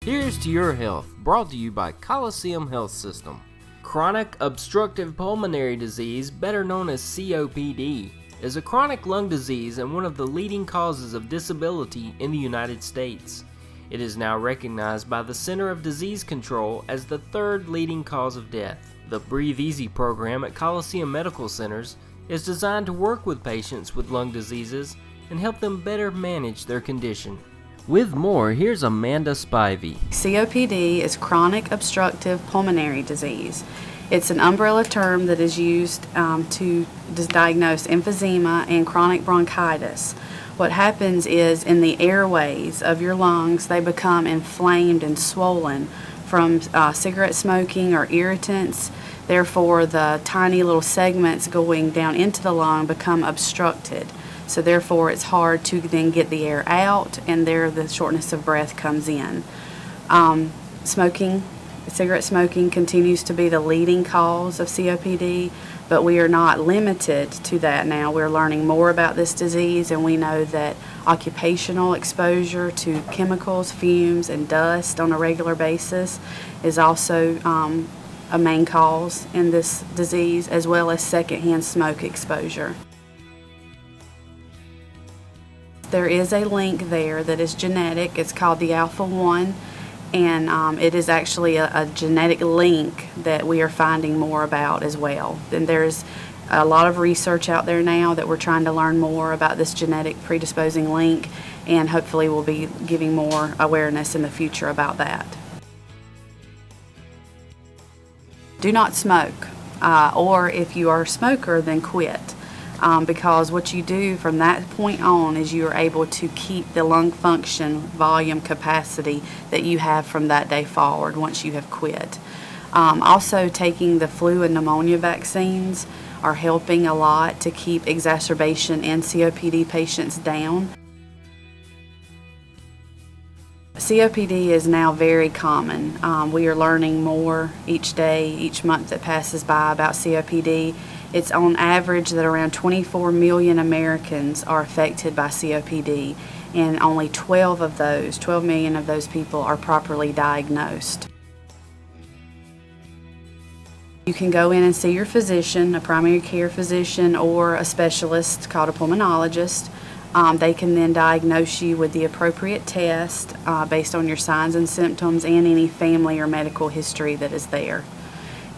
Here's to your health, brought to you by Coliseum Health System. Chronic obstructive pulmonary disease, better known as COPD, is a chronic lung disease and one of the leading causes of disability in the United States. It is now recognized by the Center of Disease Control as the third leading cause of death. The Breathe Easy program at Coliseum Medical Centers is designed to work with patients with lung diseases and help them better manage their condition. With more, here's Amanda Spivey. COPD is chronic obstructive pulmonary disease. It's an umbrella term that is used to diagnose emphysema and chronic bronchitis. What happens is in the airways of your lungs, they become inflamed and swollen from cigarette smoking or irritants. Therefore, the tiny little segments going down into the lung become obstructed. So therefore, it's hard to then get the air out, and there the shortness of breath comes in. Cigarette smoking continues to be the leading cause of COPD, but we are not limited to that now. We're learning more about this disease, and we know that occupational exposure to chemicals, fumes, and dust on a regular basis is also a main cause in this disease, as well as secondhand smoke exposure. There is a link there that is genetic. It's called the alpha-1, and it is actually a genetic link that we are finding more about as well. And there's a lot of research out there now that we're trying to learn more about this genetic predisposing link, and hopefully we'll be giving more awareness in the future about that. Do not smoke, or if you are a smoker, then quit. Because what you do from that point on is you are able to keep the lung function, volume, capacity that you have from that day forward once you have quit. Also, taking the flu and pneumonia vaccines are helping a lot to keep exacerbation in COPD patients down. COPD is now very common. We are learning more each day, each month that passes by about COPD. It's on average that around 24 million Americans are affected by COPD, and only 12 million of those people are properly diagnosed. You can go in and see your physician, a primary care physician, or a specialist called a pulmonologist. They can then diagnose you with the appropriate test based on your signs and symptoms and any family or medical history that is there.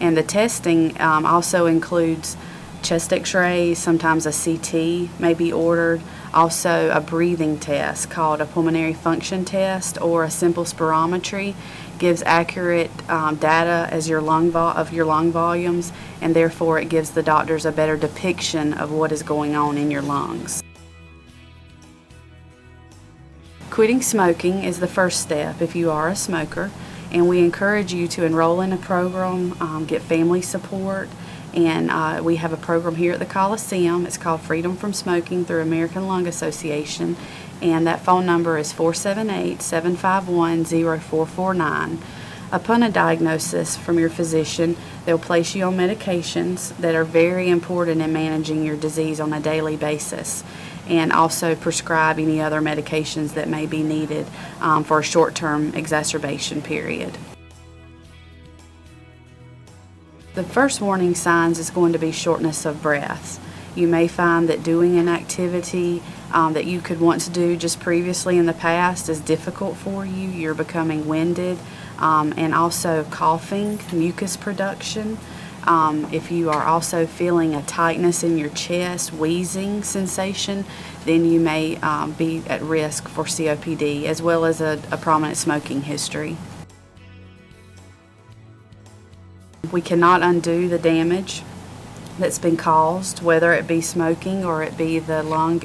And the testing also includes chest x-rays, sometimes a CT may be ordered, also a breathing test called a pulmonary function test, or a simple spirometry gives accurate data as your lung volumes, and therefore it gives the doctors a better depiction of what is going on in your lungs. Quitting smoking is the first step if you are a smoker, and we encourage you to enroll in a program, get family support, and we have a program here at the Coliseum. It's called Freedom from Smoking through American Lung Association, and that phone number is 478-751-0449. Upon a diagnosis from your physician, they'll place you on medications that are very important in managing your disease on a daily basis, and also prescribe any other medications that may be needed for a short-term exacerbation period. The first warning signs is going to be shortness of breath. You may find that doing an activity that you could want to do just previously in the past is difficult for you. You're becoming winded, and also coughing, mucus production. If you are also feeling a tightness in your chest, wheezing sensation, then you may be at risk for COPD, as well as a prominent smoking history. We cannot undo the damage that's been caused, whether it be smoking or it be the lung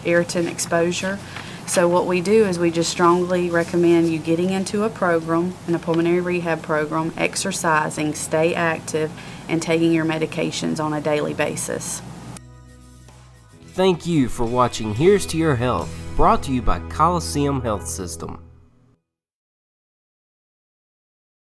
irritant exposure. So what we do is we just strongly recommend you getting into a program, in a pulmonary rehab program, exercising, stay active, and taking your medications on a daily basis. Thank you for watching Here's to Your Health, brought to you by Coliseum Health System.